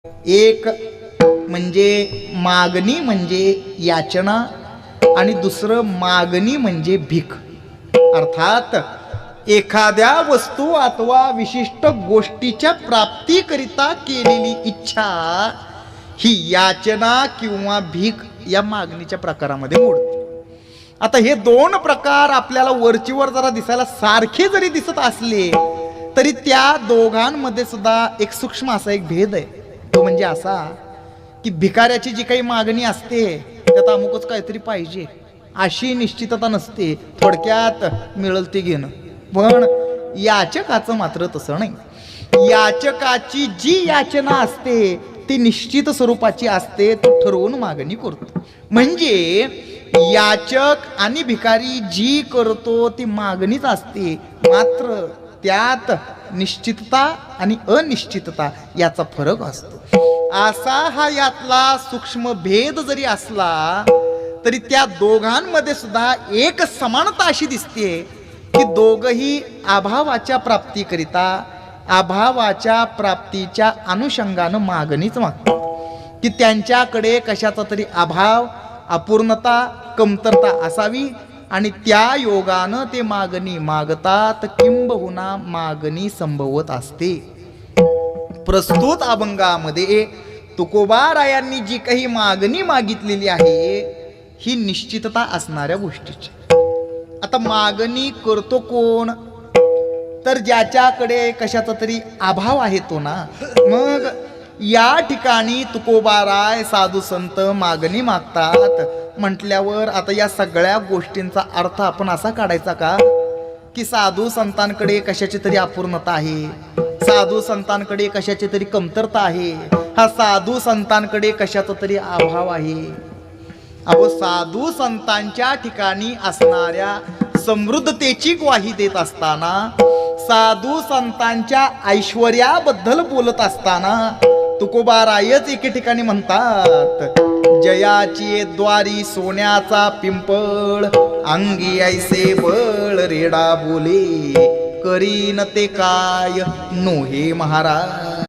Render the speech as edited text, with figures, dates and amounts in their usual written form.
एक म्हणजे मागणी म्हणजे याचना आणि दुसरं मागणी म्हणजे भीक. अर्थात एखाद्या वस्तू अथवा विशिष्ट गोष्टीच्या प्राप्तीकरिता केलेली इच्छा ही याचना किंवा भीक या मागणीच्या प्रकारामध्ये मोडते. आता हे दोन प्रकार आपल्याला वरचीवर जरा दिसायला सारखे जरी दिसत असले तरी त्या दोघांमध्ये सुद्धा एक सूक्ष्म असा एक भेद आहे. तो म्हणजे असा की भिकाऱ्याची जी काही मागणी असते त्यात अमुकच काहीतरी पाहिजे अशी निश्चितता नसते. थोडक्यात मिळेल ते घेणं. पण याचकाचं मात्र तसं नाही. याचकाची जी याचना असते ती निश्चित स्वरूपाची असते. तो ठरवून मागणी करतो. म्हणजे याचक आणि भिकारी जी करतो ती मागणीच असते. मात्र त्यात निश्चितता आणि अनिश्चितता याचा फरक असतो. असा हा यातला सूक्ष्म भेद जरी असला तरी त्या दोघांमध्ये सुद्धा एक समानता अशी दिसते की दोघही अभावाच्या प्राप्तीकरिता अभावाच्या प्राप्तीच्या अनुषंगानं मागणीच मागतात. की त्यांच्याकडे कशाचा तरी अभाव, अपूर्णता, कमतरता असावी आणि त्या योगानं ते मागणी मागतात. किंबहुना मागणी संभवत असते. प्रस्तुत अभंगामध्ये तुकोबारायांनी जी काही मागणी मागितलेली आहे ही निश्चितता असणाऱ्या गोष्टीची. आता मागणी करतो कोण? तर ज्याच्याकडे कशाचा तरी अभाव आहे तो ना. मग या ठिकाणी तुकोबाराय साधू संत मागणी मागतात म्हटल्यावर आता या सगळ्या गोष्टींचा अर्थ आपण असा काढायचा का की साधू संतांकडे कशाची तरी अपूर्णता आहे, साधू संतांकडे कशाची तरी कमतरता आहे, हा साधू संतांकडे कशाचा तरी अभाव आहे. अहो, साधू संतांच्या ठिकाणी असणाऱ्या समृद्धतेची ग्वाही देत असताना, साधू संतांच्या ऐश्वर्याबद्दल बोलत असताना तुकोबारायच एके ठिकाणी म्हणतात, जयाची द्वारी सोन्याचा पिंपळ, अंगी ऐसे बळ रेडा बोले, करीन ते काय नोहे महाराज.